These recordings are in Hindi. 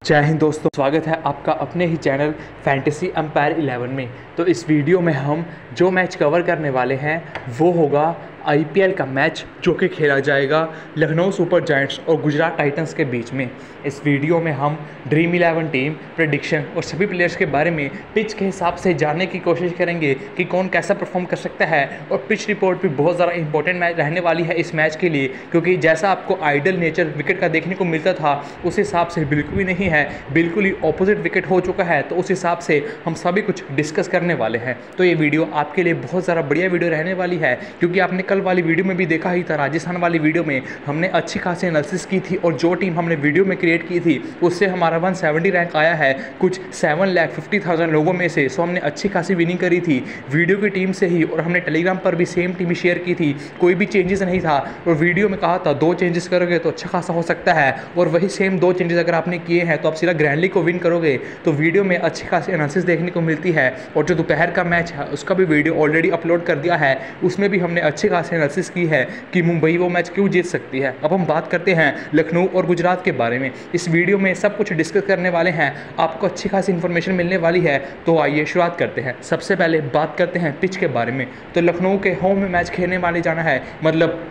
जय हिंद दोस्तों, स्वागत है आपका अपने ही चैनल फैंटेसी एम्पायर 11 में। तो इस वीडियो में हम जो मैच कवर करने वाले हैं वो होगा आईपीएल का मैच जो कि खेला जाएगा लखनऊ सुपर जायंट्स और गुजरात टाइटंस के बीच में। इस वीडियो में हम ड्रीम 11 टीम प्रेडिक्शन और सभी प्लेयर्स के बारे में पिच के हिसाब से जानने की कोशिश करेंगे कि कौन कैसा परफॉर्म कर सकता है। और पिच रिपोर्ट भी बहुत ज़्यादा इंपॉर्टेंट मैच रहने वाली है इस मैच के लिए, क्योंकि जैसा आपको आइडल नेचर विकेट का देखने को मिलता था उस हिसाब से बिल्कुल भी नहीं है, बिल्कुल ही ऑपोजिट विकेट हो चुका है। तो उस हिसाब से हम सभी कुछ डिस्कस करने वाले हैं। तो ये वीडियो आपके लिए बहुत ज़्यादा बढ़िया वीडियो रहने वाली है, क्योंकि आपने कल वाली वीडियो में भी देखा ही था, राजस्थान वाली वीडियो में हमने अच्छी खासी एनालिसिस की थी और जो टीम हमने वीडियो में क्रिएट की थी उससे हमारा 170 रैंक आया है कुछ 7,50,000 लोगों में से। सो हमने अच्छी खासी विनिंग करी थी वीडियो की टीम से ही, और हमने टेलीग्राम पर भी सेम टीम शेयर की थी, कोई भी चेंजेस नहीं था। और वीडियो में कहा था 2 चेंजेस करोगे तो अच्छा खासा हो सकता है, और वही सेम 2 चेंजेस अगर आपने किए हैं तो आप सीधा ग्रैंडली को विन करोगे। तो वीडियो में अच्छी खासी एनालिसिस देखने को मिलती है। और जो दोपहर का मैच है उसका भी वीडियो ऑलरेडी अपलोड कर दिया है, उसमें भी हमने अच्छी खासी एनालिसिस की है कि मुंबई वो मैच क्यों जीत सकती है। अब हम बात करते हैं लखनऊ और गुजरात के बारे में। इस वीडियो में सब कुछ डिस्कस करने वाले हैं, आपको अच्छी खासी इन्फॉर्मेशन मिलने वाली है। तो आइए शुरुआत करते हैं। सबसे पहले बात करते हैं पिच के बारे में। तो लखनऊ के होम में मैच खेलने वाले जाना है, मतलब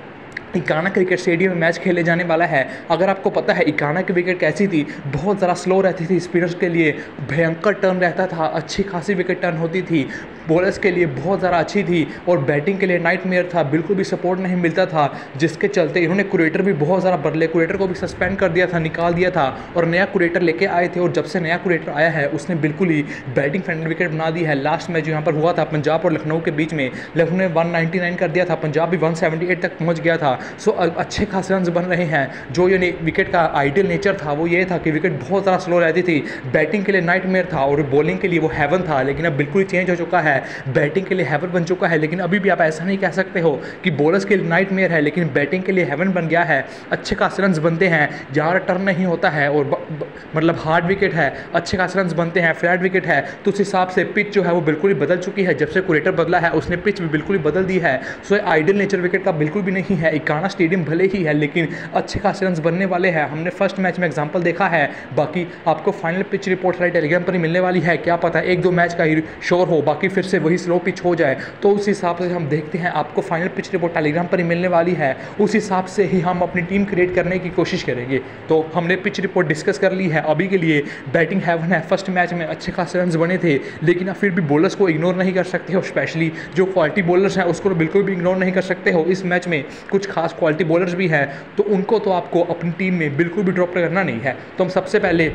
इकाना क्रिकेट स्टेडियम में मैच खेले जाने वाला है। अगर आपको पता है इकाना की विकेट कैसी थी, बहुत ज़रा स्लो रहती थी, स्पिनर्स के लिए भयंकर टर्न रहता था, अच्छी खासी विकेट टर्न होती थी, बॉलर्स के लिए बहुत ज़रा अच्छी थी, और बैटिंग के लिए नाइटमेयर था, बिल्कुल भी सपोर्ट नहीं मिलता था, जिसके चलते इन्होंने कुरेटर भी बहुत ज़रा बदले, कुरेटर को भी सस्पेंड कर दिया था, निकाल दिया था, और नया कुरेटर लेके आए थे। और जब से नया कुरेटर आया है उसने बिल्कुल ही बैटिंग फ्रेंडली विकेट बना दी है। लास्ट मैच यहाँ पर हुआ था पंजाब और लखनऊ के बीच में, लखनऊ ने 199 कर दिया था, पंजाब भी 178 तक पहुँच गया था। सो अच्छे खासे रन बन रहे हैं। जो ये विकेट का आइडियल नेचर था वो ये था कि विकेट बहुत ज़्यादा स्लो रहती थी, बैटिंग के लिए नाइटमेयर था और बॉलिंग के लिए वो हेवन था। लेकिन अब बिल्कुल चेंज हो चुका है, बैटिंग के लिए हेवन बन चुका है। लेकिन अभी भी आप ऐसा नहीं कह सकते हो कि बॉलर्स के लिए नाइटमेयर है, लेकिन बैटिंग के लिए हेवन बन गया है। अच्छे खासे रन बनते हैं, ज़्यादा टर्न नहीं होता है, और मतलब हार्ड विकेट है, अच्छे खासे रन बनते हैं, फ्लैट विकेट है। तो उस हिसाब से पिच जो है वो बिल्कुल ही बदल चुकी है। जब से कुरेटर बदला है उसने पिच भी बिल्कुल ही बदल दी है। सो आइडियल नेचर विकेट का बिल्कुल भी नहीं है। इकाना स्टेडियम भले ही है लेकिन अच्छे खासे रन बनने वाले हैं। हमने फर्स्ट मैच में एग्जांपल देखा है, बाकी आपको फाइनल पिच रिपोर्ट सारी टेलीग्राम पर ही मिलने वाली है। क्या पता 1-2 मैच का ही श्योर हो, बाकी फिर से वही स्लो पिच हो जाए। तो उस हिसाब से हम देखते हैं, आपको फाइनल पिच रिपोर्ट टेलीग्राम पर ही मिलने वाली है। उस हिसाब से ही हम अपनी टीम क्रिएट करने की कोशिश करेंगे। तो हमने पिच रिपोर्ट डिस्कस कर ली है। अभी के लिए बैटिंग हेवन है। फर्स्ट मैच में अच्छे खासे रन बने थे, लेकिन आप फिर भी बॉलर्स को इग्नोर नहीं कर सकते हो, स्पेशली जो क्वालिटी बॉलर्स हैं उसको बिल्कुल भी इग्नोर नहीं कर सकते हो। इस मैच में कुछ खास क्वालिटी बॉलर्स भी हैं, तो उनको तो आपको अपनी टीम में बिल्कुल भी ड्रॉप करना नहीं है। तो हम सबसे पहले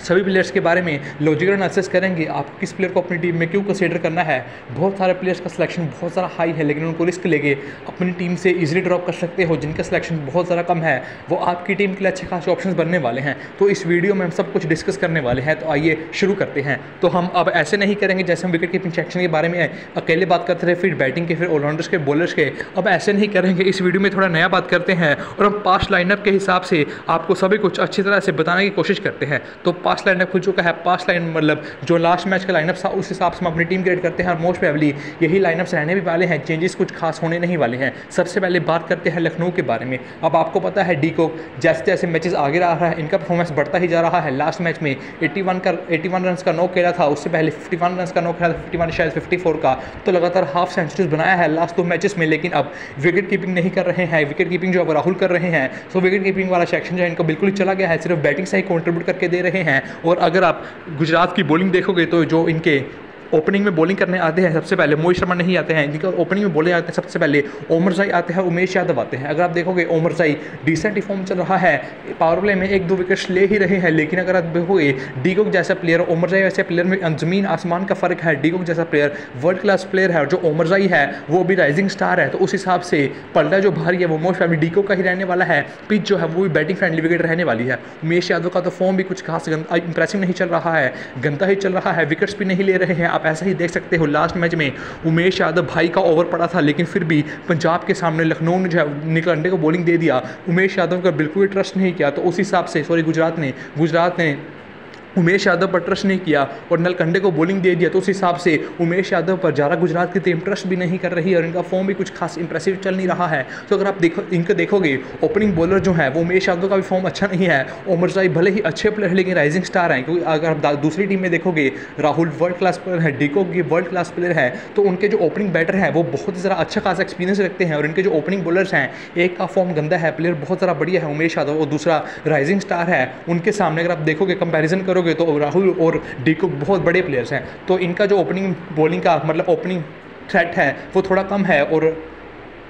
सभी प्लेयर्स के बारे में लॉजिकल एनालिसिस करेंगे, आपको किस प्लेयर को अपनी टीम में क्यों कंसीडर करना है। बहुत सारे प्लेयर्स का सिलेक्शन बहुत ज़्यादा हाई है, लेकिन उनको रिस्क लेके अपनी टीम से इजीली ड्रॉप कर सकते हो। जिनका सिलेक्शन बहुत ज़्यादा कम है वो आपकी टीम के लिए अच्छे खासे ऑप्शंस बनने वाले हैं। तो इस वीडियो में हम सब कुछ डिस्कस करने वाले हैं। तो आइए शुरू करते हैं। तो हम अब ऐसे नहीं करेंगे जैसे हम विकेट कीपिंग सेक्शन के बारे में अकेले बात करते रहे, फिर बैटिंग के, फिर ऑलराउंडर्स के, बॉलर्स के। अब ऐसे नहीं करेंगे, इस वीडियो में थोड़ा नया बात करते हैं और हम पास्ट लाइनअप के हिसाब से आपको सभी कुछ अच्छी तरह से बताने की कोशिश करते हैं। तो पास्ट लाइनअप खुल चुका है। पास्ट लाइन मतलब जो लास्ट मैच का लाइनअप था उस हिसाब से हम अपनी टीम क्रिएट करते हैं, और मोस्ट प्रोबेबली यही लाइनअप्स रहने भी वाले हैं, चेंजेस कुछ खास होने नहीं वाले हैं। सबसे पहले बात करते हैं लखनऊ के बारे में। अब आपको पता है डी को जैसे जैसे मैचेस आगे रहा है इनका परफॉर्मेंस बढ़ता ही जा रहा है। लास्ट मैच में 81 रन का नॉक खेला था, उससे पहले 51 रन का नॉक खेला था, 51 शायद 54 का। तो लगातार हाफ सेंचुरीज बनाया है लास्ट 2 मैचेस में। लेकिन अब विकेट कीपिंग नहीं कर रहे हैं, विकेट कीपिंग जो अब राहुल कर रहे हैं। सो विकेट कीपिंग वाला सेक्शन जो है इनको बिल्कुल ही चला गया है, सिर्फ बैटिंग से ही कॉन्ट्रीब्यूट करके दे रहे हैं। और अगर आप गुजरात की बॉलिंग देखोगे तो जो इनके ओपनिंग में बॉलिंग करने आते हैं सबसे पहले मोहित शर्मा नहीं आते हैं, इनके ओपनिंग में बॉलिंग आते हैं सबसे पहले ओमरजाई आते हैं, उमेश यादव आते हैं। अगर आप देखोगे ओमरजाई डिसेंट ही फॉर्म चल रहा है, पावर प्ले में 1-2 विकेट्स ले ही रहे हैं। लेकिन अगर आप देखोगे डीकॉक जैसा प्लेयर, ओमरजाई वैसे प्लेयर में ज़मीन आसमान का फ़र्क है। डीकॉक जैसा प्लेयर वर्ल्ड क्लास प्लेयर है, और जो ओमरजाई है वो भी राइजिंग स्टार है। तो उस हिसाब से पलटा जो भारी है वो मोस्ट प्रोबेबली डीकॉक का ही रहने वाला है। पिच जो है वो भी बैटिंग फ्रेंडली विकेट रहने वाली है। उमेश यादव का तो फॉर्म भी कुछ खास इंप्रेसिव नहीं चल रहा है, गंदा ही चल रहा है, विकेट्स भी नहीं ले रहे हैं। आप ऐसा ही देख सकते हो लास्ट मैच में उमेश यादव भाई का ओवर पड़ा था, लेकिन फिर भी पंजाब के सामने लखनऊ ने जो है निकल अंडे को बॉलिंग दे दिया। उमेश यादव का बिल्कुल भी ट्रस्ट नहीं किया। तो उस हिसाब से गुजरात ने उमेश यादव पर ट्रस्ट नहीं किया और नलकंडे को बॉलिंग दे दिया, तो उस हिसाब से उमेश यादव पर ज़्यादा गुजरात की टीम ट्रस्ट भी नहीं कर रही है और इनका फॉर्म भी कुछ खास इंप्रेसिव चल नहीं रहा है। तो अगर आप इनको देखोगे ओपनिंग बॉलर जो है वो उमेश यादव का भी फॉर्म अच्छा नहीं है। ओमर जाई भले ही अच्छे प्लेयर है लेकिन राइजिंग स्टार हैं, क्योंकि अगर आप दूसरी टीम में देखोगे राहुल वर्ल्ड क्लास प्लेयर है, डिकॉक की वर्ल्ड क्लास प्लेयर है, तो उनके जो ओपनिंग बैटर हैं वो बहुत ही ज़रा अच्छा खासा एक्सपीरियंस रखते हैं और इनके जो ओपनिंग बॉलर्स हैं एक का फॉर्म गंदा है, प्लेयर बहुत ज़्यादा बढ़िया है उमेश यादव और दूसरा राइजिंग स्टार है। उनके सामने अगर आप देखोगे कंपैरिजन करोगे तो राहुल और डिकॉक बहुत बड़े प्लेयर्स हैं, तो इनका जो ओपनिंग बॉलिंग का मतलब ओपनिंग थ्रेट है वो थोड़ा कम है और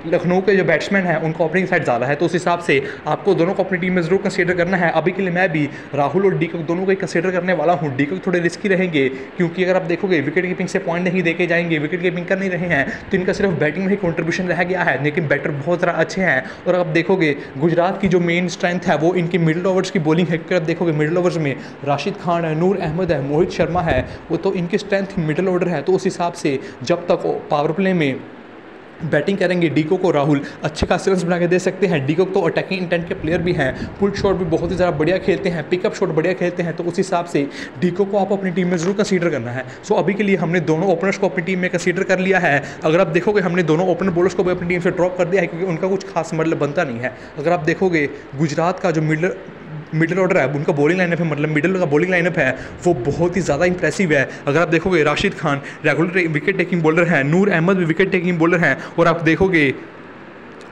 लखनऊ के जो बैट्समैन हैं उनका ओपनिंग साइड ज़्यादा है। तो उस हिसाब से आपको दोनों को अपनी टीम में ज़रूर कंसीडर करना है। अभी के लिए मैं भी राहुल और डिकॉक दोनों को ही कंसीडर करने वाला हूँ। डिकॉक थोड़े रिस्की रहेंगे क्योंकि अगर आप देखोगे विकेट कीपिंग से पॉइंट नहीं देके जाएंगे, विकेट कीपिंग कर नहीं रहे हैं, तो इनका सिर्फ बैटिंग में ही कॉन्ट्रीब्यूशन रह गया है, लेकिन बैटर बहुत ज़्यादा अच्छे हैं। और आप देखोगे गुजरात की जो मेन स्ट्रेंथ है वो इनकी मिडिल ओवर्स की बॉलिंग है। आप देखोगे मिडिल ओवर्स में राशिद खान है, नूर अहमद है, मोहित शर्मा है, वो तो इनकी स्ट्रेंथ मिडिल ऑर्डर है। तो उस हिसाब से जब तक पावर प्ले में बैटिंग करेंगे डिकॉक को राहुल अच्छे खासे रन बना के दे सकते हैं। डिकॉक तो अटैकिंग इंटेंट के प्लेयर भी हैं, पुल शॉट भी बहुत ही ज़्यादा बढ़िया खेलते हैं, पिकअप शॉट बढ़िया खेलते हैं, तो उस हिसाब से डिकॉक को आप अपनी टीम में ज़रूर कंसीडर करना है। सो अभी के लिए हमने दोनों ओपनर्स को अपनी टीम में कंसीडर कर लिया है। अगर आप देखोगे हमने दोनों ओपनर बॉलर्स को भी अपनी टीम से ड्रॉप कर दिया है क्योंकि उनका कुछ खास मतलब बनता नहीं है। अगर आप देखोगे गुजरात का जो मिडिल ऑर्डर है उनका बॉलिंग लाइनअप है, मतलब मिडिल का बॉलिंग लाइनअप है वो बहुत ही ज़्यादा इंप्रेसिव है। अगर आप देखोगे Rashid Khan regular wicket taking bowler हैं, नूर अहमद भी विकेट टेकिंग बॉलर हैं और आप देखोगे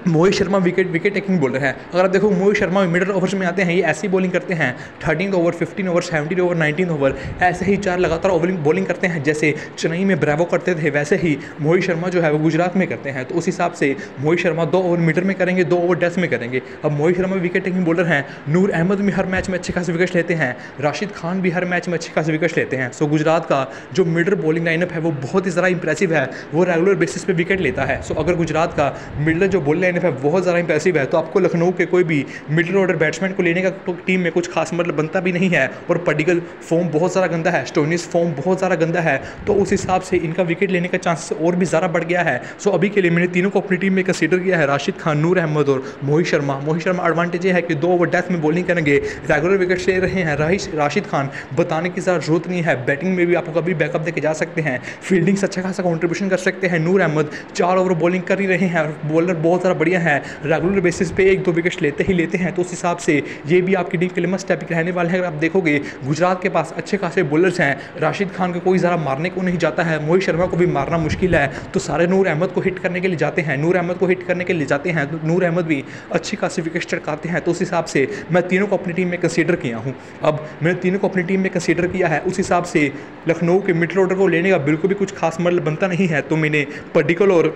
Mohit Sharma wicket taking bowler है। अगर आप देखो मोहित शर्मा मिडिल ओवर्स में आते हैं, ये ऐसी बॉलिंग करते हैं 13 ओवर, 15 ओवर, 17 ओवर, 19 ओवर, ऐसे ही 4 लगातार ओवरिंग बॉलिंग करते हैं। जैसे चेन्नई में ब्रेवो करते थे वैसे ही मोहित शर्मा जो है वो गुजरात में करते हैं। तो उस हिसाब से मोहित शर्मा 2 ओवर मिडल में करेंगे, 2 ओवर डेथ में करेंगे। अब Mohit Sharma wicket taking bowler हैं, नूर अहमद भी हर मैच में अच्छे खासे विकेट लेते हैं, राशिद खान भी हर मैच में अच्छे खासे विकेट लेते हैं। सो गुजरात का जो मिडल बॉलिंग लाइनअप है वो बहुत ही ज़्यादा इंप्रेसिव है, वो रेगुलर बेसिस पे विकेट लेता है। सो अगर गुजरात का मिडल जो बॉलिंग लाइनअप है बहुत ज़्यादा है तो आपको लखनऊ के कोई भी मिडिल ऑर्डर बैट्समैन को लेने का तो टीम में कुछ खास मतलब बनता भी नहीं है। और पडिक्कल फॉर्म बहुत ज़्यादा गंदा है, स्टोइनिस फॉर्म बहुत ज़्यादा गंदा है, तो उस हिसाब से इनका विकेट लेने का चांसेस और भी ज़्यादा बढ़ गया है। सो अभी के लिए मैंने तीनों को अपनी टीम में कंसीडर किया है, राशिद खान, नूर अहमद और मोहित शर्मा। मोहित शर्मा एडवांटेज है कि 2 ओवर डेथ में बॉलिंग करेंगे, रेगुलर विकेट ले रहे हैं। राशिद खान बताने की ज़्यादा जरूरत नहीं है, बैटिंग में भी आपको कभी बैकअप देके जा सकते हैं, फील्डिंग से अच्छा खासा कॉन्ट्रीब्यूशन कर सकते हैं। नूर अहमद 4 ओवर बॉलिंग कर ही रहे हैं, बॉलर बहुत ज़्यादा बढ़िया है, रेगुलर बेसिस पे 1-2 विकेट्स लेते ही लेते हैं। तो उस हिसाब से ये भी आपकी टीम के लिए मस्ट टॉपिक रहने वाले हैं। अगर आप देखोगे गुजरात के पास अच्छे खासे बॉलर्स हैं, राशिद खान को कोई ज़रा मारने को नहीं जाता है, मोहित शर्मा को भी मारना मुश्किल है, तो सारे नूर अहमद को हिट करने के लिए जाते हैं, नूर अहमद को हिट करने के लिए जाते हैं, तो नूर अहमद भी अच्छी खासी विकेट्स चटकाते हैं। तो उस हिसाब से मैं तीनों को अपनी टीम में कंसीडर किया हूँ। अब मैंने तीनों को अपनी टीम में कंसीडर किया है, उस हिसाब से लखनऊ के मिडिल ऑर्डर को लेने का बिल्कुल भी कुछ खास मतलब बनता नहीं है, तो मैंने पडिक्कल और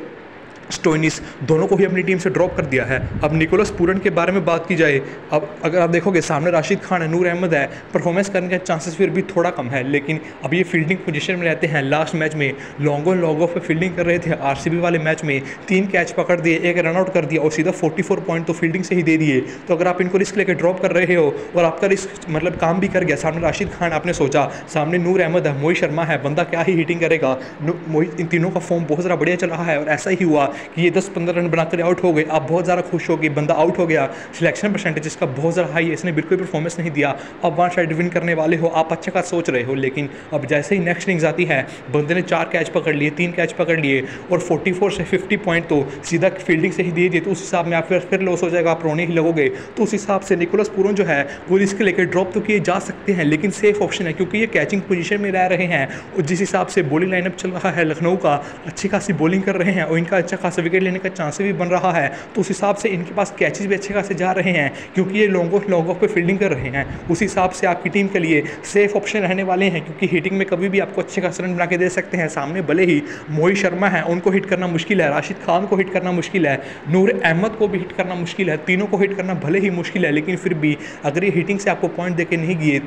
स्टोइनिस दोनों को ही अपनी टीम से ड्रॉप कर दिया है। अब निकोलस पूरन के बारे में बात की जाए, अब अगर आप देखोगे सामने राशिद खान है, नूर अहमद है, परफॉर्मेंस करने के चांसेस फिर भी थोड़ा कम है, लेकिन अब ये फील्डिंग पोजीशन में रहते हैं। लास्ट मैच में लॉन्ग ऑन लॉन्ग ऑफ पे फील्डिंग कर रहे थे, आरसीबी वाले मैच में 3 कैच पकड़ दिए, 1 रनआउट कर दिया और सीधा 44 पॉइंट तो फील्डिंग से ही दे दिए। तो अगर आप इनको रिस्क लेकर ड्रॉप कर रहे हो और आपका रिस्क मतलब काम भी कर गया, सामने राशिद खान आपने सोचा, सामने नूर अहमद है, मोहित शर्मा है, बंदा क्या ही हिटिंग करेगा। मोहित इन तीनों का फॉर्म बहुत ज़्यादा बढ़िया चल रहा है और ऐसा ही हुआ कि ये 10-15 रन बनाकर आउट हो गए। आप बहुत ज़्यादा खुश हो गए, बंदा आउट हो गया, सिलेक्शन परसेंटेज इसका बहुत ज़्यादा हाई है, इसने बिल्कुल परफॉर्मेंस नहीं दिया, अब 1 साइड विन करने वाले हो, आप अच्छा खासा सोच रहे हो। लेकिन अब जैसे ही नेक्स्ट इनिंग्स आती है, बंदे ने 4 कैच पकड़ लिए, 3 कैच पकड़ लिए और 44 से 50 पॉइंट तो सीधा फील्डिंग से ही दे दिए, तो उस हिसाब में आप फिर लॉस हो जाएगा, आप रोने ही लगोगे। तो उस हिसाब से निकोलस पूरन जो है वो रिस्क लेकर ड्रॉप तो किए जा सकते हैं, लेकिन सेफ ऑप्शन है क्योंकि ये कैचिंग पोजीशन में रह रहे हैं और जिस हिसाब से बॉलिंग लाइनअप चल रहा है लखनऊ का, अच्छी खासी बॉलिंग कर रहे हैं और इनका अच्छा खासा विकेट लेने का चांस भी बन रहा है। तो उस हिसाब से इनके पास कैचेस भी अच्छे खासे जा रहे हैं क्योंकि ये लॉन्ग ऑफ पे फील्डिंग कर रहे हैं। उस हिसाब से आपकी टीम के लिए सेफ ऑप्शन रहने वाले हैं क्योंकि हिटिंग में कभी भी आपको अच्छे खासे रन बना के दे सकते हैं। सामने भले ही मोहित शर्मा है, उनको हिट करना मुश्किल है, राशिद खान को हिट करना मुश्किल है, नूर अहमद को भी हिट करना मुश्किल है, तीनों को हिट करना भले ही मुश्किल है, लेकिन फिर भी अगर ये हिटिंग से आपको पॉइंट देके नहीं गए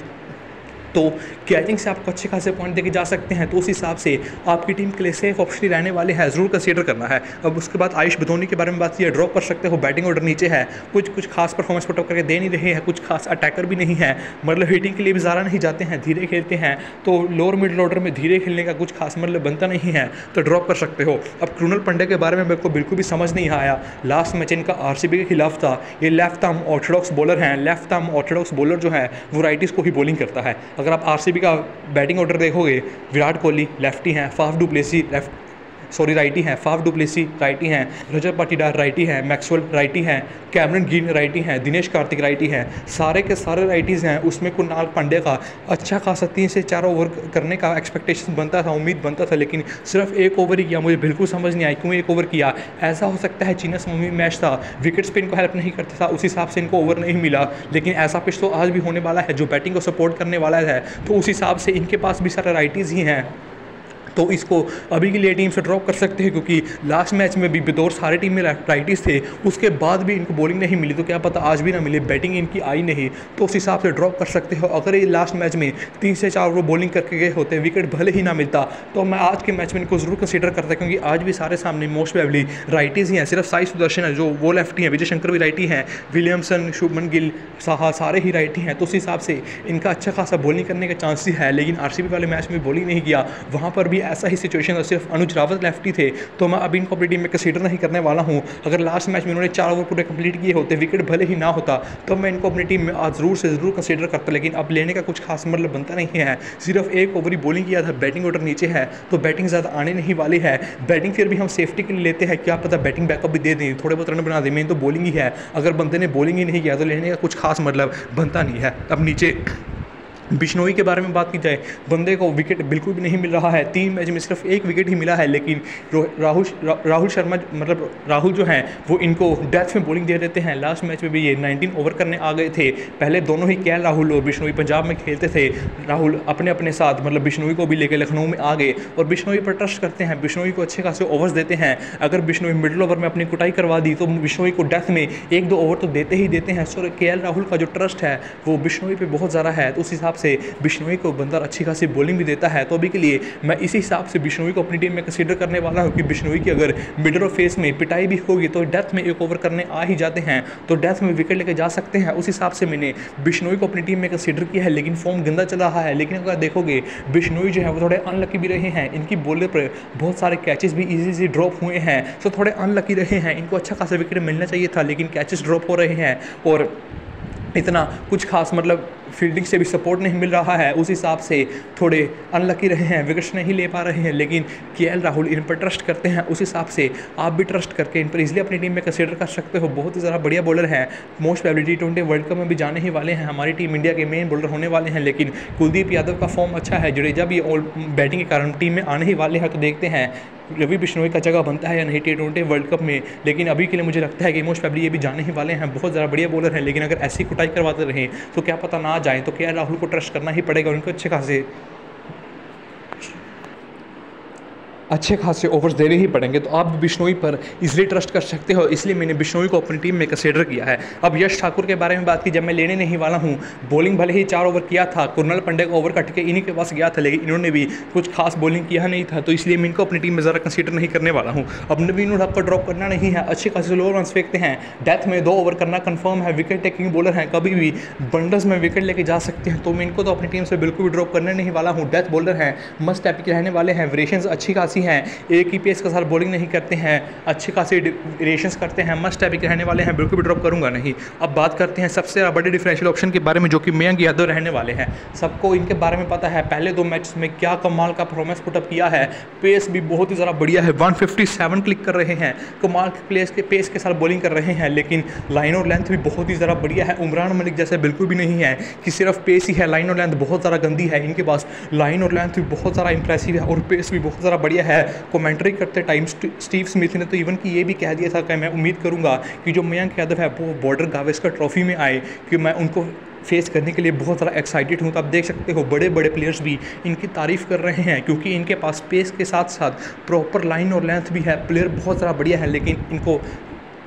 तो कैचिंग से आपको अच्छे खासे पॉइंट देके जा सकते हैं। तो उस हिसाब से आपकी टीम के लिए सेफ ऑप्शन रहने वाले हैं, ज़रूर कंसीडर करना है। अब उसके बाद आयुष बदौनी के बारे में बात की, ड्रॉप कर सकते हो, बैटिंग ऑर्डर नीचे है, कुछ खास परफॉर्मेंस पुट अप करके दे नहीं रहे हैं, कुछ खास अटैकर भी नहीं है, मतलब हिटिंग के लिए भी ज़्यादा नहीं जाते हैं, धीरे खेलते हैं, तो लोअर मिडिल ऑर्डर में धीरे खेलने का कुछ खास मतलब बनता नहीं है, तो ड्रॉप कर सकते हो। अब कृणाल पांड्या के बारे में मेरे को बिल्कुल भी समझ नहीं आया, लास्ट मैच इनका आरसीबी के खिलाफ था, ये लेफ्ट आर्म ऑर्थोडॉक्स बॉलर हैं, लेफ्ट आर्म ऑर्थोडॉक्स बॉलर जो है वो राइटिस को ही बॉलिंग करता है। अगर आप आरसीबी का बैटिंग ऑर्डर देखोगे, विराट कोहली लेफ्टी हैं, फाफ डू प्लेसी राइटी हैं, फाफ डू प्लेसी राइटी हैं, रजत पाटीदार राइटी हैं, मैक्सवेल राइटी हैं, कैमरन ग्रीन राइटी हैं, दिनेश कार्तिक राइटी हैं, सारे के सारे राइटीज़ हैं। उसमें कुणाल पांड्या का अच्छा खासा 3 से 4 ओवर करने का एक्सपेक्टेशन बनता था, उम्मीद बनता था, लेकिन सिर्फ 1 ओवर ही किया। मुझे बिल्कुल समझ नहीं आई क्यों 1 ओवर किया। ऐसा हो सकता है चीना समूह मैच था, विकेट्स पे इनको हेल्प नहीं करता था, उस हिसाब से इनको ओवर नहीं मिला। लेकिन ऐसा पिच तो आज भी होने वाला है जो बैटिंग को सपोर्ट करने वाला है, तो उस हिसाब से इनके पास भी सारे राइटीज़ ही हैं, तो इसको अभी के लिए टीम से ड्रॉप कर सकते हैं, क्योंकि लास्ट मैच में भी बतौर सारे टीम में राइटीज़ थे, उसके बाद भी इनको बॉलिंग नहीं मिली, तो क्या पता आज भी ना मिले, बैटिंग इनकी आई नहीं, तो उस हिसाब से ड्रॉप कर सकते हो। अगर ये लास्ट मैच में 3 से 4 ओवर बॉलिंग करके गए होते, विकेट भले ही ना मिलता, तो मैं आज के मैच में इनको ज़रूर कंसीडर करता, क्योंकि आज भी सारे सामने मोस्ट प्रोबेबली राइटीज़ ही हैं। सिर्फ साई सुदर्शन है जो वो लेफ्टी हैं, विजय शंकर भी राइटी हैं, विलियमसन, शुभमन गिल, साहा सारे ही राइटी हैं, तो उस हिसाब से इनका अच्छा खासा बॉलिंग करने का चांस है। लेकिन आरसीबी वाले मैच में बॉलिंग नहीं किया, वहाँ पर भी ऐसा ही सिचुएशन, सिर्फ अनुज रावत लेफ्टी थे, तो मैं अभी इनको अपनी टीम में कंसीडर नहीं करने वाला हूं। अगर लास्ट मैच में उन्होंने 4 ओवर पूरे कंप्लीट किए होते, विकेट भले ही ना होता, तो मैं इनको अपनी टीम में आज ज़रूर से ज़रूर कंसीडर करता, लेकिन अब लेने का कुछ खास मतलब बनता नहीं है। सिर्फ 1 ओवर ही बॉलिंग किया था, बैटिंग ऑर्डर नीचे है, तो बैटिंग ज़्यादा आने नहीं वाली है। बैटिंग फिर भी हम सेफ्टी के लिए लेते हैं, क्या पता बैटिंग बैकअप भी दे दें, थोड़े बहुत रन बना दें, मेन तो बॉलिंग ही है। अगर बंदे ने बॉलिंग ही नहीं किया तो लेने का कुछ खास मतलब बनता नहीं है। अब नीचे बिश्नोई के बारे में बात की जाए, बंदे को विकेट बिल्कुल भी नहीं मिल रहा है, 3 मैच में सिर्फ 1 विकेट ही मिला है, लेकिन राहुल शर्मा मतलब राहुल जो हैं वो इनको डेथ में बॉलिंग दे देते हैं। लास्ट मैच में भी ये 19 ओवर करने आ गए थे। पहले दोनों ही केएल राहुल और बिश्नोई पंजाब में खेलते थे, राहुल अपने अपने साथ मतलब बिश्नोई को भी लेकर लखनऊ में आ गए और बिश्नोई पर ट्रस्ट करते हैं, बिश्नोई को अच्छे खासे ओवर्स देते हैं। अगर बिश्नोई मिडिल ओवर में अपनी कुटाई करवा दी तो बिश्नोई को डेथ में 1-2 ओवर तो देते ही देते हैं। सो केएल राहुल का जो ट्रस्ट है वो बिश्नोई पे बहुत ज़्यादा है, तो उस हिसाब से बिश्नोई को बंदर अच्छी खासी बॉलिंग भी देता है। तो अभी के लिए मैं इसी हिसाब से बिश्नोई को अपनी टीम में कंसीडर करने वाला हूं कि बिश्नोई की अगर मिडल ऑफ फेस में पिटाई भी होगी तो डेथ में 1 ओवर करने आ ही जाते हैं, तो डेथ में विकेट लेके जा सकते हैं। उस हिसाब से मैंने बिश्नोई को अपनी टीम में कंसीडर किया है, लेकिन फॉर्म गंदा चल रहा है। लेकिन अगर देखोगे बिश्नोई जो है वो थोड़े अनलकी भी रहे हैं, इनकी बॉलर पर बहुत सारे कैचेस भी इजी ड्रॉप हुए हैं, तो थोड़े अनलकी रहे हैं। इनको अच्छा खासा विकेट मिलना चाहिए था, लेकिन कैचेस ड्रॉप हो रहे हैं और इतना कुछ खास मतलब फील्डिंग से भी सपोर्ट नहीं मिल रहा है। उस हिसाब से थोड़े अनलकी रहे हैं, विकेट्स नहीं ले पा रहे हैं, लेकिन केएल राहुल इन पर ट्रस्ट करते हैं। उस हिसाब से आप भी ट्रस्ट करके इन पर इजीली अपनी टीम में कंसीडर कर सकते हो। बहुत ही ज़्यादा बढ़िया बॉलर हैं, most probably T20 world cup में भी जाने ही वाले हैं, हमारी टीम इंडिया के मेन बॉलर होने वाले हैं। लेकिन कुलदीप यादव का फॉर्म अच्छा है, जडेजा भी बैटिंग के कारण टीम में आने ही वाले हैं, तो देखते हैं रवि बिश्नोई का जगह बनता है या नहीं T20 वर्ल्ड कप में। लेकिन अभी के लिए मुझे लगता है कि मोस्ट प्रोबेबली ये भी जाने ही वाले हैं, बहुत ज़्यादा बढ़िया बॉलर हैं। लेकिन अगर ऐसी कुटाई करवाते रहें तो क्या पता ना जाए, तो केएल राहुल को ट्रस्ट करना ही पड़ेगा, उनको अच्छे खासे ओवर्स देने ही पड़ेंगे, तो आप बिश्नोई पर इजीली ट्रस्ट कर सकते हो। इसलिए मैंने बिश्नोई को अपनी टीम में कंसीडर किया है। अब यश ठाकुर के बारे में बात की, जब मैं लेने नहीं वाला हूं, बॉलिंग भले ही 4 ओवर किया था, कुणाल पांड्या का ओवर कट के इन्हीं के पास गया था, लेकिन इन्होंने भी कुछ खास बॉलिंग किया नहीं था, तो इसलिए मैं इनको अपनी टीम में ज़रा कंसीडर नहीं करने वाला हूँ। अब नवीन उल हक को ड्रॉप करना नहीं है, अच्छे खासे लोअर रन फेंकते हैं, डेथ में 2 ओवर करना कन्फर्म है, विकेट टेकिंग बॉलर हैं, कभी भी बंडल्स में विकेट लेके जा सकते हैं, तो मैं इनको तो अपनी टीम से बिल्कुल भी ड्रॉप करने नहीं वाला हूँ। डेथ बॉलर हैं, मस्ट टैप के रहने वाले हैं, वेरिएशंस अच्छी खासी हैं, एक ही पेस के साथ बॉलिंग नहीं करते हैं, अच्छे खासे वेरिएशंस करते हैं, मस्ट टैप के रहने वाले हैं, बिल्कुल भी ड्रॉप करूंगा नहीं। अब बात करते हैं सबसे बड़े डिफरेंशियल ऑप्शन के बारे में, जो कि मयंक यादव रहने वाले हैं। सबको इनके बारे में पता है, पहले 2 मैच में क्या कमाल का परफॉर्मेंस पुटअप किया है, पेस भी बहुत ही ज़्यादा बढ़िया है, 157 क्लिक कर रहे हैं, कमाल के पेस के साथ बॉलिंग कर रहे हैं, लेकिन लाइन और लेंथ भी बहुत ही ज़्यादा बढ़िया है। उमरान मलिक जैसे बिल्कुल भी नहीं है कि सिर्फ पेस ही है, लाइन और लेंथ बहुत ज़्यादा गंदी है, इनके पास लाइन और लेंथ भी बहुत ज़्यादा इंप्रेसिव है और पेस भी बहुत ज़्यादा बढ़िया है। कमेंट्री करते टाइम स्टीव स्मिथ ने तो इवन कि ये भी कह दिया था कि मैं उम्मीद करूंगा कि जो मयंक यादव है वो बॉर्डर गावस्कर ट्रॉफी में आए, कि मैं उनको फेस करने के लिए बहुत ज़्यादा एक्साइटेड हूँ। तो आप देख सकते हो बड़े बड़े प्लेयर्स भी इनकी तारीफ़ कर रहे हैं, क्योंकि इनके पास पेस के साथ साथ प्रॉपर लाइन और लेंथ भी है, प्लेयर बहुत ज़्यादा बढ़िया है, लेकिन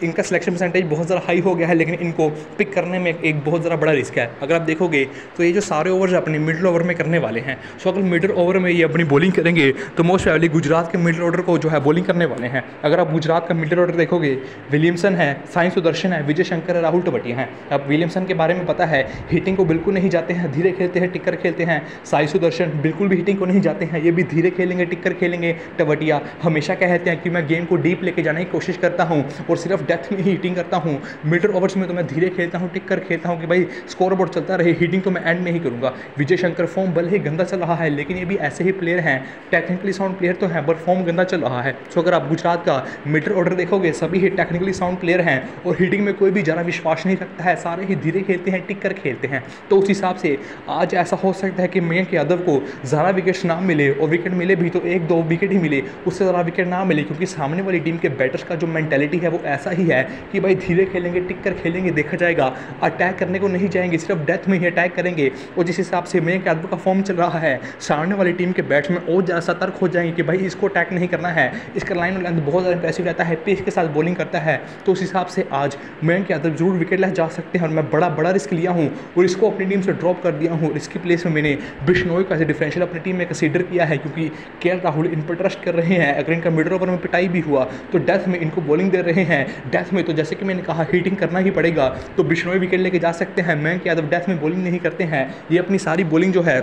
इनका सिलेक्शन परसेंटेज बहुत ज़्यादा हाई हो गया है, लेकिन इनको पिक करने में एक बहुत ज़्यादा बड़ा रिस्क है। अगर आप देखोगे तो ये जो सारे ओवर्स अपने मिडिल ओवर में करने वाले हैं, सो अगर मिडिल ओवर में ये अपनी बॉलिंग करेंगे तो मोस्ट प्रोबेबली गुजरात के मिडिल ऑर्डर को जो है बॉलिंग करने वाले हैं। अगर आप गुजरात का मिडिल ऑर्डर देखोगे, विलियमसन है, साई सुदर्शन है, विजय शंकर है, राहुल टेवटिया हैं। अब विलियमसन के बारे में पता है, हिटिंग को बिल्कुल नहीं जाते हैं, धीरे खेलते हैं, टिक्कर खेलते हैं। साई सुदर्शन बिल्कुल भी हिटिंग को नहीं जाते हैं, ये भी धीरे खेलेंगे, टिक्कर खेलेंगे। टेवटिया हमेशा कहते हैं कि मैं गेम को डीप लेके जाने की कोशिश करता हूँ और सिर्फ डेथ में ही हिटिंग करता हूँ, मिडल ओवर्स में तो मैं धीरे खेलता हूँ, टिक कर खेलता हूँ कि भाई स्कोर बोर्ड चलता रहे, हिटिंग तो मैं एंड में ही करूँगा। विजय शंकर फॉर्म भले ही गंदा चल रहा है, लेकिन ये भी ऐसे ही प्लेयर हैं, टेक्निकली साउंड प्लेयर तो हैं, बट फॉर्म गंदा चल रहा है। सो अगर आप गुजरात का मिडल ऑर्डर देखोगे, सभी ही टेक्निकली साउंड प्लेयर हैं और हिटिंग में कोई भी ज़्यादा विश्वास नहीं रखता है, सारे ही धीरे खेलते हैं, टिक कर खेलते हैं। तो उस हिसाब से आज ऐसा हो सकता है कि मयंक यादव को ज़्यादा विकेट्स ना मिले, और विकेट मिले भी तो 1-2 विकेट ही मिले, उससे ज़्यादा विकेट ना मिले, क्योंकि सामने वाली टीम के बैटर्स का जो मेंटालिटी है वो ऐसा ही है कि भाई धीरे खेलेंगे, टिक कर खेलेंगे, देखा जाएगा, अटैक करने को नहीं जाएंगे, सिर्फ डेथ में ही अटैक करेंगे। और जिस हिसाब से मयंक यादव का फॉर्म चल रहा है, सामने वाली टीम के बैट्समैन और ज़्यादा सतर्क हो जाएंगे कि भाई इसको अटैक नहीं करना है, इसका लाइन लेंथ बहुत ज़्यादा इंप्रेसिव रहता है, पेस के साथ बॉलिंग करता है। तो उस हिसाब से आज मयंक यादव जरूर विकेट ले जा सकते हैं, और मैं बड़ा रिस्क लिया हूँ और इसको अपनी टीम से ड्रॉप कर दिया हूँ। इसकी प्लेस में मैंने बिश्नोई का डिफरेंशियल अपनी टीम में कंसीडर किया है, क्योंकि केएल राहुल इन पर ट्रस्ट कर रहे हैं। अगर इनका मिडल ओवर में पिटाई भी हुआ तो डेथ में इनको बॉलिंग दे रहे हैं, डेथ में तो जैसे कि मैंने कहा हिटिंग करना ही पड़ेगा, तो बिश्नोई विकेट लेके जा सकते हैं। मयंक यादव डेथ में बॉलिंग नहीं करते हैं, ये अपनी सारी बॉलिंग जो है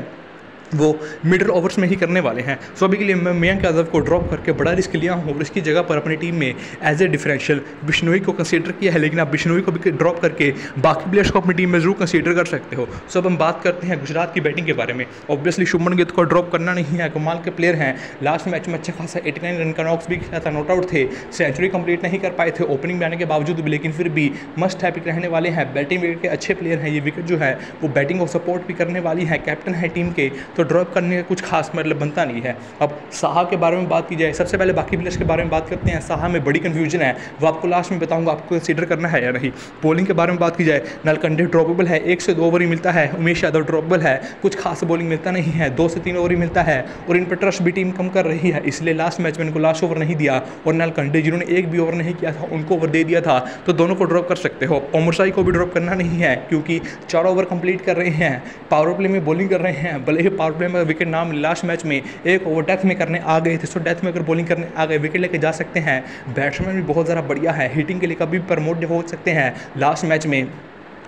वो मिडल ओवर्स में ही करने वाले हैं। सो अभी के लिए मैं मयंक यादव को ड्रॉप करके बड़ा रिस्क लिया हूँ और इसकी जगह पर अपनी टीम में एज ए डिफरेंशियल बिश्नोई को कंसीडर किया है, लेकिन आप बिश्नोई को भी ड्रॉप करके बाकी प्लेयर्स को अपनी टीम में जरूर कंसीडर कर सकते हो। सो अब हम बात करते हैं गुजरात की बैटिंग के बारे में। ऑब्वियसली शुभमन गिल को ड्रॉप करना नहीं है, कमाल के प्लेयर हैं, लास्ट मैच में अच्छा खासा 89 रन का नॉक्स भी किया था, नॉट आउट थे, सेंचुरी कंप्लीट नहीं कर पाए थे ओपनिंग में आने के बावजूद भी, लेकिन फिर भी मस्ट हैपिक रहने वाले हैं, बैटिंग विकेट के अच्छे प्लेयर हैं, ये विकेट जो है वो बैटिंग को सपोर्ट भी करने वाली है, कैप्टन है टीम के, तो ड्रॉप करने का कुछ खास मतलब बनता नहीं है। अब साहा के बारे में बात की जाए, सबसे पहले बाकी प्लेयर्स के बारे में बात करते हैं। साहा में बड़ी कंफ्यूजन है, वो आपको लास्ट में बताऊंगा आपको कंसीडर करना है या नहीं। बॉलिंग के बारे में बात की जाए, नलकंडे ड्रॉपेबल है, 1 से 2 ओवर ही मिलता है, उमेश यादव ड्रॉपेबल है, कुछ खास बॉलिंग मिलता नहीं है, 2 से 3 ओवर ही मिलता है, और इन पर ट्रस्ट भी टीम कम कर रही है, इसलिए लास्ट मैच में इनको लास्ट ओवर नहीं दिया, और नलकंडे जिन्होंने एक भी ओवर नहीं किया था उनको ओवर दे दिया था, तो दोनों को ड्रॉप कर सकते हो। ओमरशाई को भी ड्रॉप करना नहीं है, क्योंकि 4 ओवर कंप्लीट कर रहे हैं, पावर प्ले में बॉलिंग कर रहे हैं, भले ही पावर प्ले में विकेट ना मिले, लास्ट मैच में एक ओवर डेथ में करने आ गए थे, सो डेथ में अगर बॉलिंग करने आ गए विकेट लेके जा सकते हैं। बैट्समैन भी बहुत ज़्यादा बढ़िया है, हिटिंग के लिए कभी भी प्रमोट हो सकते हैं। लास्ट मैच में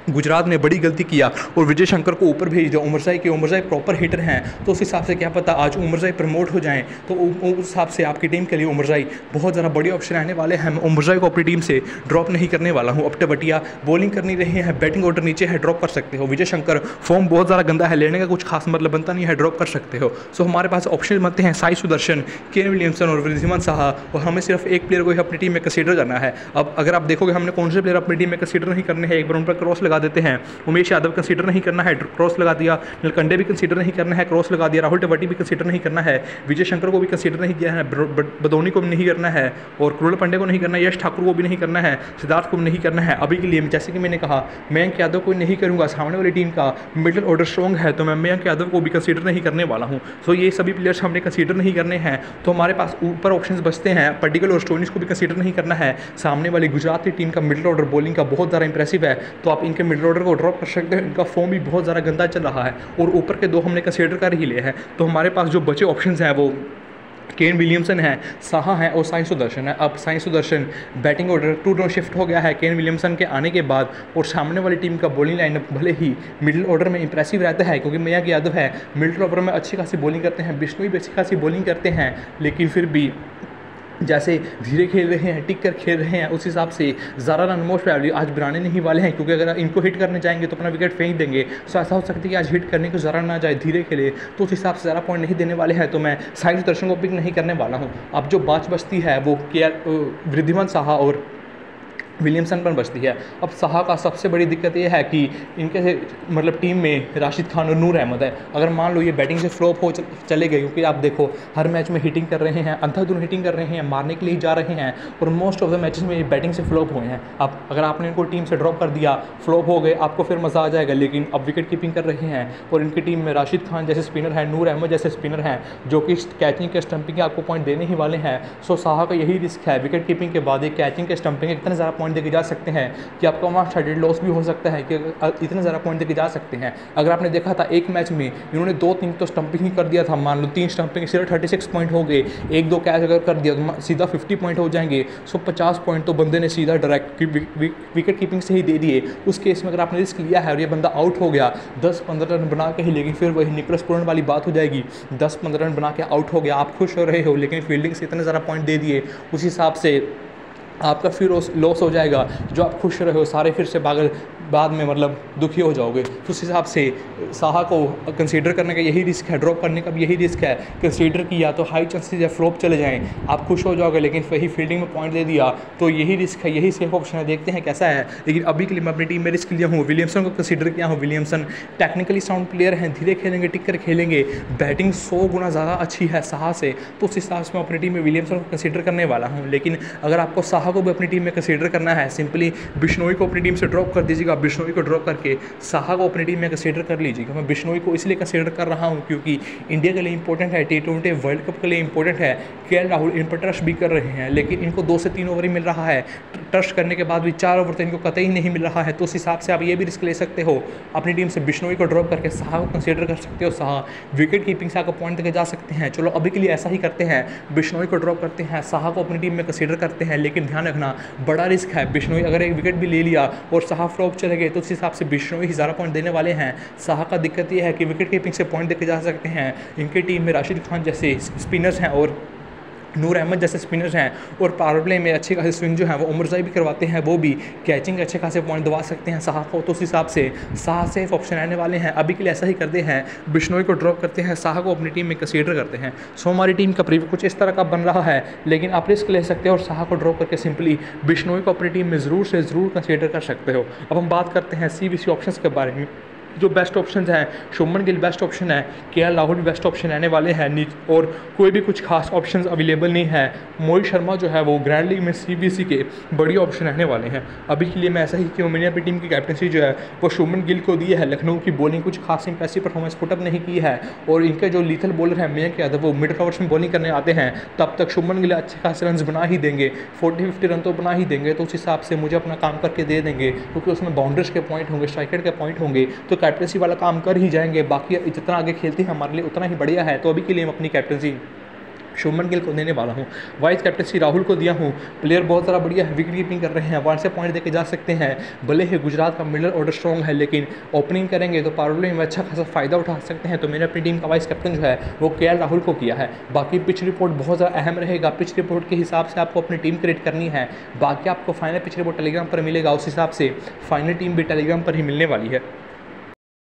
गुजरात ने बड़ी गलती किया और विजय शंकर को ऊपर भेज दिया उमरशाई के, उमरशाई प्रॉपर हिटर हैं, तो उस हिसाब से क्या पता आज उमरशाई प्रमोट हो जाएं, तो उस हिसाब से आपकी टीम के लिए उमरशाई बहुत ज़्यादा बड़ी ऑप्शन रहने वाले हैं। मैं उमरशाई को अपनी टीम से ड्रॉप नहीं करने वाला हूँ। अब टेवटिया बॉलिंग करनी रही है, बैटिंग ऑर्डर नीचे है, ड्रॉप कर सकते हो। विजय शंकर फॉर्म बहुत ज़्यादा गंदा है, लेने का कुछ खास मतलब बनता नहीं है, ड्रॉप कर सकते हो। सो हमारे पास ऑप्शन बनते हैं साई सुदर्शन, केन विलियमसन और वृद्धिमान साहा, और हमें सिर्फ एक प्लेयर को ही अपनी टीम में कंसीडर करना है। अब अगर आप देखोगे हमने कौन से प्लेयर अपनी टीम में कंसीडर नहीं करने हैं, एक बार उन पर क्रॉस लगा देते हैं। उमेश यादव कंसीडर नहीं करना है, क्रॉस लगा दिया, नलकंडे भी कंसीडर नहीं करना है, क्रॉस लगा दिया, राहुल टेवटी भी कंसीडर नहीं करना है, विजय शंकर को भी कंसीडर नहीं किया है, बदौनी को भी नहीं करना है, और क्रुल पंडे को नहीं करना है, यश ठाकुर को भी नहीं करना है, सिद्धार्थ को भी नहीं करना है। अभी के लिए जैसे कि मैंने कहा मयंक यादव को नहीं करूँगा, सामने वाली टीम का मिडिल ऑर्डर स्ट्रॉन्ग है, तो मैं मयंक यादव को भी कंसीडर नहीं करने वाला हूँ। सो ये सभी प्लेयर्स हमने कंसीडर नहीं करने हैं, तो हमारे पास ऊपर ऑप्शन बचते हैं। पर्टिकुलर और स्टोनिस को भी कंसीडर नहीं करना है, सामने वाली गुजरात की टीम का मिडिल ऑर्डर बॉलिंग का बहुत ज़्यादा इंप्रेसिव है, तो आप इनके मिडिल ऑर्डर को ड्रॉप कर सकते हैं, इनका फॉर्म भी बहुत ज़्यादा गंदा चल रहा है, और ऊपर के 2 हमने कंसीडर कर ही लिए हैं। तो हमारे पास जो बचे ऑप्शंस हैं वो केन विलियमसन है, साहा है और साई सुदर्शन है। अब Sai Sudarshan batting order 2 shift हो गया है केन विलियमसन के आने के बाद, और सामने वाली टीम का बॉलिंग लाइनअप भले ही मिडिल ऑर्डर में इंप्रेसिव रहता है, क्योंकि मयंक यादव है मिडिल ऑर्डर में अच्छी खासी बॉलिंग करते हैं, बिश्नोई भी अच्छी खासी बॉलिंग करते हैं, लेकिन फिर भी जैसे धीरे खेल रहे हैं, टिक कर खेल रहे हैं, उस हिसाब से ज़्यादा रन मोस्ट प्रोबेबली आज बनाने नहीं वाले हैं, क्योंकि अगर इनको हिट करने जाएंगे तो अपना विकेट फेंक देंगे। सो ऐसा हो सकता है कि आज हिट करने को ज़रा ना जाए, धीरे खेले, तो उस हिसाब से ज़्यादा पॉइंट नहीं देने वाले हैं, तो मैं साई सुदर्शन को पिक नहीं करने वाला हूँ। अब जो बात बचती है वो वृद्धिमान साहा और विलियमसन पर बचती है। अब साहा का सबसे बड़ी दिक्कत ये है कि इनके से मतलब टीम में राशिद खान और नूर अहमद है। अगर मान लो ये बैटिंग से फ्लॉप हो चले गए, क्योंकि आप देखो हर मैच में हिटिंग कर रहे हैं, अंधाधुन हिटिंग कर रहे हैं, मारने के लिए जा रहे हैं, और मोस्ट ऑफ द मैचेस में ये बैटिंग से फ्लॉप हुए हैं। अब अगर आपने इनको टीम से ड्रॉप कर दिया, फ्लॉप हो गए, आपको फिर मज़ा आ जाएगा, लेकिन अब विकेट कीपिंग कर रहे हैं, और इनकी टीम में राशिद खान जैसे स्पिनर हैं, नूर अहमद जैसे स्पिनर हैं, जो कि कैचिंग के स्टंपिंग के आपको पॉइंट देने ही वाले हैं। सो साहा का यही रिस्क है, विकेट कीपिंग के बाद एक कैचिंग के स्टंपिंग इतने ज़्यादा पॉइंट देके जा सकते हैं कि आपका वहाँ थर्ड लॉस भी हो सकता है, कि इतने ज़्यादा पॉइंट देके जा सकते हैं। अगर आपने देखा था एक मैच में इन्होंने 2-3 तो स्टंपिंग ही कर दिया था, मान लो 3 स्टंपिंग सिर्फ 36 पॉइंट हो गए, 1-2 कैच अगर कर दिया तो सीधा 50 पॉइंट हो जाएंगे। सो 50 पॉइंट तो बंदे ने सीधा डायरेक्ट विकेट कीपिंग से ही दे दिए। उस केस में अगर आपने रिस्क लिया है और ये बंदा आउट हो गया 10-15 रन बना के ही, लेकिन फिर वही निकोलस पूरन वाली बात हो जाएगी, 10-15 रन बना के आउट हो गया, आप खुश हो रहे हो, लेकिन फील्डिंग से इतने ज़्यादा पॉइंट दे दिए, उस हिसाब से आपका फिर लॉस हो जाएगा, जो आप खुश रहे हो सारे फिर से बाद में मतलब दुखी हो जाओगे। तो उस हिसाब से साहा को कंसीडर करने का यही रिस्क है, ड्रॉप करने का भी यही रिस्क है। कंसीडर किया तो हाई चांसेस या फ्लॉप चले जाएं, आप खुश हो जाओगे, लेकिन वही फील्डिंग में पॉइंट दे दिया तो यही रिस्क है, यही सेफ ऑप्शन है। देखते हैं कैसा है। लेकिन अभी के लिए मैं अपनी टीम में रिस्क लिया हूँ, विलियमसन को कंसीडर किया हूँ। विलियमसन टेक्निकली साउंड प्लेयर हैं, धीरे खेलेंगे, टिक कर खेलेंगे, बैटिंग 100 गुना ज़्यादा अच्छी है साहा से, तो उस हिसाब से मैं अपनी टीम में विलियमसन को कंसीडर करने वाला हूँ। लेकिन अगर आपको साहा को भी अपनी टीम में कंसीडर करना है, सिंपली बिश्नोई को अपनी टीम से ड्रॉप कर दीजिएगा, बिश्नोई को ड्रॉप करके साहा को अपनी टीम में कंसीडर कर लीजिएगा। मैं बिश्नोई को इसलिए कंसीडर कर रहा हूं क्योंकि इंडिया के लिए इंपॉर्टेंट है, T20 वर्ल्ड कप के लिए इंपॉर्टेंट है। केएल राहुल इन पर ट्रस्ट भी कर रहे हैं, लेकिन इनको 2 से 3 ओवर ही मिल रहा है, ट्रस्ट करने के बाद भी 4 ओवर तो इनको कतई नहीं मिल रहा है। तो उस हिसाब से आप ये भी रिस्क ले सकते हो, अपनी टीम से बिश्नोई को ड्रॉप करके साहा को कंसीडर कर सकते हो। साहा विकेट कीपिंग से आपको पॉइंट देके जा सकते हैं। चलो अभी के लिए ऐसा ही करते हैं, बिश्नोई को ड्रॉप करते हैं, साहा को अपनी टीम में कंसीडर करते हैं। लेकिन ध्यान रखना, बड़ा रिस्क है। बिश्नोई अगर एक विकेट भी ले लिया और साहा फ्लॉप चले गए तो उस हिसाब से बिश्नोई ही ज़्यादा पॉइंट देने वाले हैं। साहा का दिक्कत यह है कि विकेट कीपिंग से पॉइंट देके जा सकते हैं। इनकी टीम में राशिद खान जैसे स्पिनर्स हैं और नूर अहमद जैसे स्पिनर्स हैं, और पावर प्ले में अच्छे खासे स्विंग जो है वो उमरजाई भी करवाते हैं, वो भी कैचिंग अच्छे खासे पॉइंट दबा सकते हैं साहा को। तो उस हिसाब से साहा सेफ ऑप्शन आने वाले हैं। अभी के लिए ऐसा ही करते हैं, बिश्नोई को ड्रॉप करते हैं, साहा को अपनी टीम में कंसीडर करते हैं। सो हमारी टीम का प्रीव्यू कुछ इस तरह का बन रहा है, लेकिन आप रिस्क ले सकते हो और साहा को ड्रॉप करके सिंपली बिश्नोई को अपनी टीम में ज़रूर से ज़रूर कंसीडर कर सकते हो। अब हम बात करते हैं CVC ऑप्शंस के बारे में। जो बेस्ट ऑप्शन हैं, शुभमन गिल बेस्ट ऑप्शन है, केएल राहुल भी बेस्ट ऑप्शन रहने वाले हैं, और कोई भी कुछ खास ऑप्शन अवेलेबल नहीं है। मोहित शर्मा जो है वो ग्रैंड लीग में CVC के बड़ी ऑप्शन रहने वाले हैं। अभी के लिए मैं ऐसा ही कि मैंने अपनी टीम की कैप्टनसी जो है वो शुभमन गिल को दी है। लखनऊ की बॉलिंग कुछ खास इंप्रेसिव परफॉर्मेंस पुटअप नहीं की है, और इनके जो लीथल बॉलर हैं मयंक यादव, वो मिड ओवर्स में बॉलिंग करने आते हैं, तब तक शुभमन गिल अच्छे खासे रन बना ही देंगे, 40-50 रन तो बना ही देंगे। तो उस हिसाब से मुझे अपना काम करके दे देंगे, क्योंकि उसमें बाउंड्रीज के पॉइंट होंगे, स्ट्राइकर के पॉइंट होंगे, तो कैप्टनसी वाला काम कर ही जाएंगे। बाकी जितना आगे खेलते हैं हमारे लिए उतना ही बढ़िया है। तो अभी के लिए हम अपनी कैप्टनसी शुभमन गिल को देने वाला हूँ। वाइस कैप्टनसी राहुल को दिया हूँ। प्लेयर बहुत ज़्यादा बढ़िया है, विकेट कीपिंग कर रहे हैं, 1 से पॉइंट देके जा सकते हैं। भले ही गुजरात का मिडल ऑर्डर स्ट्रॉन्ग है, लेकिन ओपनिंग करेंगे तो पावर प्ले में अच्छा खासा फ़ायदा उठा सकते हैं। तो मैंने अपनी टीम का वाइस कैप्टन जो है वो केएल राहुल को किया है। बाकी पिच रिपोर्ट बहुत ज़्यादा अहम रहेगा, पिच रिपोर्ट के हिसाब से आपको अपनी टीम क्रिएट करनी है। बाकी आपको फाइनल पिच रिपोर्ट टेलीग्राम पर मिलेगा, उस हिसाब से फाइनल टीम भी टेलीग्राम पर ही मिलने वाली है।